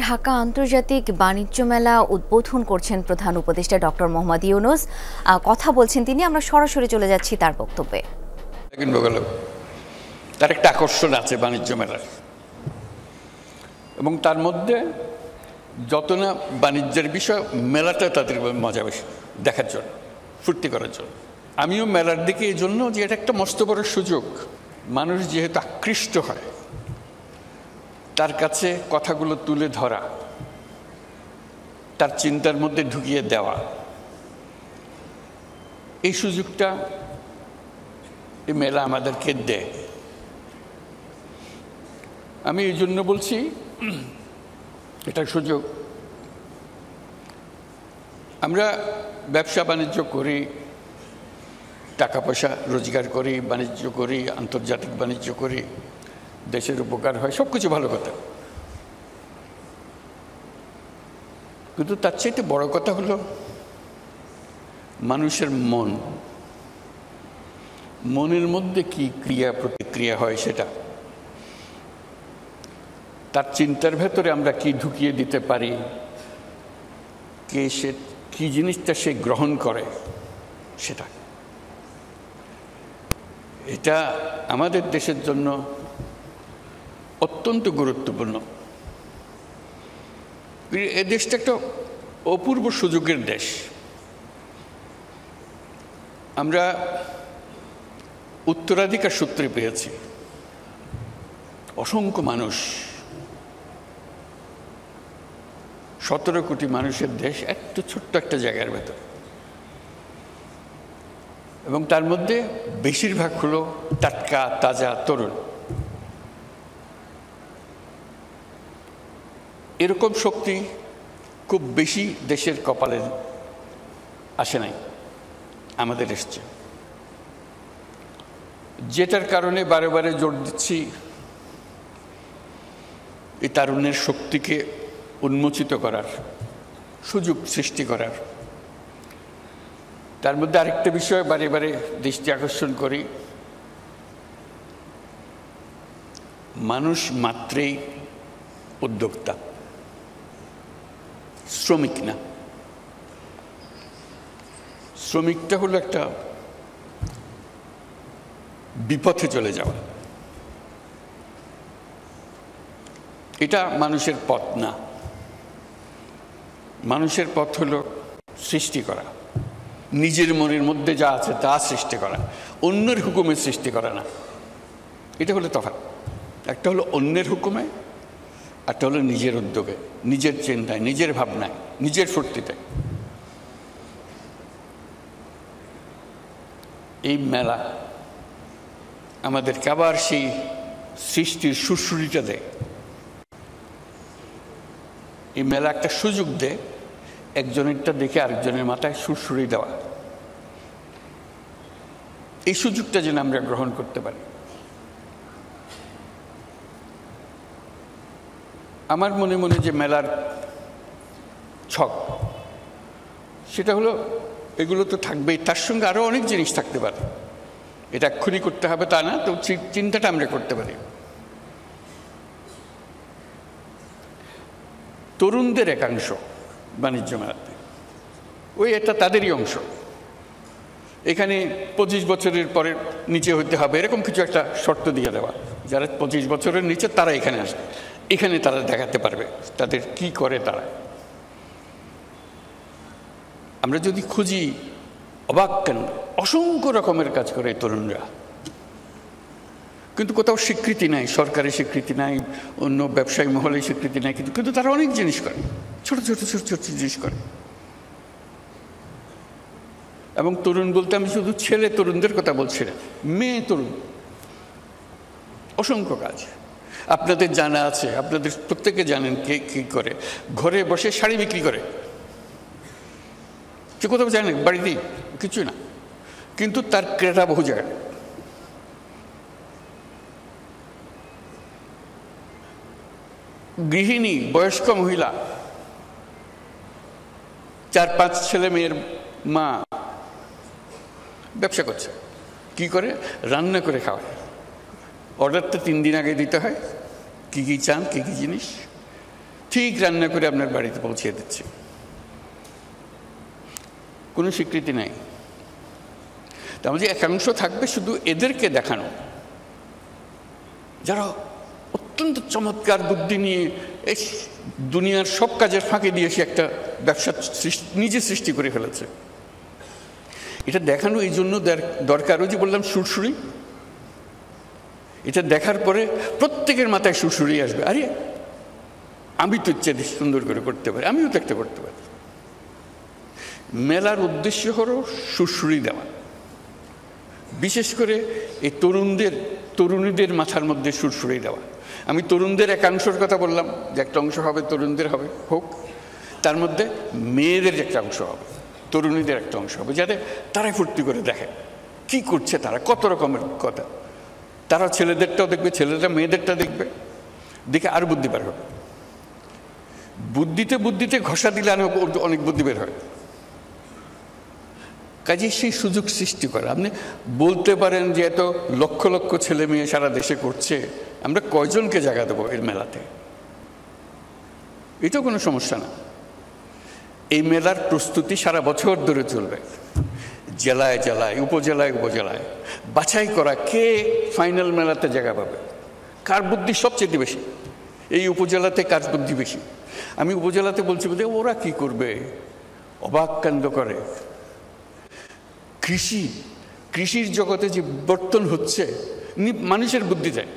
ঢাকা আন্তর্জাতিক বাণিজ্য মেলা উদ্বোধন করছেন প্রধান উপদেষ্টা ডক্টর মোহাম্মদ ইউনূস। কথা বলছেন তিনি, আমরা সরাসরি চলে যাচ্ছি তার বক্তব্যে। তার একটা আকর্ষণ আছে বাণিজ্য মেলার, এবং তার মধ্যে যত না বাণিজ্যের বিষয়, মেলাটা তাদের মজা বেশি দেখার জন্য, ফুর্তি করার জন্য। আমিও মেলার দিকে এই জন্য যে এটা একটা মস্ত বড় সুযোগ। মানুষ যেহেতু আকৃষ্ট হয়, তার কাছে কথাগুলো তুলে ধরা, তার চিন্তার মধ্যে ঢুকিয়ে দেওয়া, এই সুযোগটা এই মেলা আমাদেরকে দেয়। আমি এই জন্য বলছি এটা সুযোগ। আমরা ব্যবসা বাণিজ্য করি, টাকা পয়সা রোজগার করি, বাণিজ্য করি, আন্তর্জাতিক বাণিজ্য করি, দেশের উপকার হয়, সব কিছু ভালো কথা। কিন্তু তার চাইতে বড় কথা হলো মানুষের মনের মধ্যে কি ক্রিয়া প্রতিক্রিয়া হয়, সেটা তার চিন্তার ভেতরে আমরা কি ঢুকিয়ে দিতে পারি, কে সে কি জিনিসটা সে গ্রহণ করে, সেটা এটা আমাদের দেশের জন্য অত্যন্ত গুরুত্বপূর্ণ। এ দেশটা একটা অপূর্ব সুযোগের দেশ। আমরা উত্তরাধিকার সূত্রে পেয়েছি অসংখ্য মানুষ, 17 কোটি মানুষের দেশ একটু ছোট্ট একটা জায়গার ভেতর, এবং তার মধ্যে বেশিরভাগ হলো টাটকা তাজা তরুণ। এরকম শক্তি খুব বেশি দেশের কপালে আসে নাই, আমাদের এসছে। যেটার কারণে বারে বারে জোর দিচ্ছি এই তারুণ্যের শক্তিকে উন্মোচিত করার, সুযোগ সৃষ্টি করার। তার মধ্যে আরেকটা বিষয় বারে বারে দৃষ্টি আকর্ষণ করি, মানুষ মাত্রেই উদ্যোক্তা, শ্রমিক না। শ্রমিকটা হলো একটা বিপথে চলে যাওয়া, এটা মানুষের পথ না। মানুষের পথ হলো সৃষ্টি করা, নিজের মনের মধ্যে যা আছে তা সৃষ্টি করা, অন্যের হুকুমে সৃষ্টি করা না। এটা হলো তফাৎ। একটা হলো অন্যের হুকুমে, একটা হলো নিজের উদ্যোগে, নিজের চিন্তায়, নিজের ভাবনায়, নিজের ফুর্তিতে। এই মেলা আমাদেরকে আবার সেই সৃষ্টির সুরসুরিটা দেয়। এই মেলা একটা সুযোগ দেয় একজনেরটা দেখে আরেকজনের মাথায় সুরসুরি দেওয়া। এই সুযোগটা যেন আমরা গ্রহণ করতে পারি। আমার মনে মনে যে মেলার ছক, সেটা হলো এগুলো তো থাকবেই, তার সঙ্গে আরও অনেক জিনিস থাকতে পারে। এটা এক্ষুনি করতে হবে তা না, তো চিন্তাটা আমরা করতে পারি। তরুণদের একাংশ বাণিজ্য মেলাতে, ওই এটা তাদেরই অংশ। এখানে 25 বছরের পরে নিচে হতে হবে এরকম কিছু একটা শর্ত দিয়ে দেওয়া। যারা 25 বছরের নিচে তারা এখানে আসবে, এখানে তারা দেখাতে পারবে তাদের কি করে তারা। আমরা যদি খুঁজি, অবাক কেন, অসংখ্য রকমের কাজ করে তরুণরা, কিন্তু কোথাও স্বীকৃতি নাই, সরকারি স্বীকৃতি নাই, অন্য ব্যবসায়ী মহলে স্বীকৃতি নাই, কিন্তু তারা অনেক জিনিস করে, ছোট ছোট ছোট ছোট জিনিস করে। এবং তরুণ বলতে আমি শুধু ছেলে তরুণদের কথা বলছি না, মেয়ে তরুণ, অসংখ্য কাজ। আপনাদের জানা আছে, আপনাদের প্রত্যেকে জানেন কে কী করে। ঘরে বসে শাড়ি বিক্রি করে, সে কোথাও জানেন, বাড়িতেই কিছু না, কিন্তু তার ক্রেতা বহু জায়গায়। গৃহিণী, বয়স্ক মহিলা, 4-5 ছেলে মেয়ের মা ব্যবসা করছে। কি করে? রান্না করে খাওয়ায়। অর্ডারটা 3 দিন আগে দিতে হয়, কি কি চান, কি কি জিনিস, ঠিক রান্না করে আপনার বাড়িতে পৌঁছে দিচ্ছে, কোনো স্বীকৃতি নাই। তার মধ্যে একাংশ থাকবে শুধু এদেরকে দেখানো, যারা অত্যন্ত চমৎকার বুদ্ধি নিয়ে এই দুনিয়ার সব কাজের ফাঁকে দিয়ে সে একটা ব্যবসা নিজে সৃষ্টি করে ফেলেছে। এটা দেখানো এই জন্য দরকার, ওই যে বললাম সুরসুরি, এটা দেখার পরে প্রত্যেকের মাথায় সুরসুরি আসবে, আরে আমি তো ইচ্ছে সুন্দর করে করতে পারি, আমিও তো একটা করতে পারি। মেলার উদ্দেশ্য হলো সুরসুরি দেওয়া, বিশেষ করে এই তরুণীদের মাথার মধ্যে সুরসুরি দেওয়া। আমি তরুণদের একাংশের কথা বললাম, যে একটা অংশ হবে তরুণদের হবে হোক, তার মধ্যে মেয়েদের একটা অংশ হবে, তরুণীদের একটা অংশ হবে, যাতে তারাই ফুর্তি করে দেখে কি করছে তারা, কত রকমের কথা। তারা ছেলেদেরটাও দেখবে, ছেলেরা মেয়েদেরটা দেখবে, দেখে আর বুদ্ধি বের হবে। বুদ্ধিতে ঘষা দিলে অনেক বুদ্ধি বের হয়। কাজে সেই সুযোগ সৃষ্টি করা। আপনি বলতে পারেন যে এত লক্ষ লক্ষ ছেলে মেয়ে সারা দেশে করছে, আমরা কয়জনকে জায়গা দেবো এর মেলাতে? এটাও কোনো সমস্যা না। এই মেলার প্রস্তুতি সারা বছর ধরে চলবে, জেলায় জেলায়, উপজেলায় উপজেলায় বাছাই করা কে ফাইনাল মেলাতে জায়গা পাবে, কার বুদ্ধি সবচেয়ে বেশি, এই উপজেলাতে কার বুদ্ধি বেশি। আমি উপজেলাতে বলছি বলতে ওরা কি করবে, অবাক কাণ্ড করে। কৃষির জগতে যে বর্তন হচ্ছে, মানুষের বুদ্ধি চায়।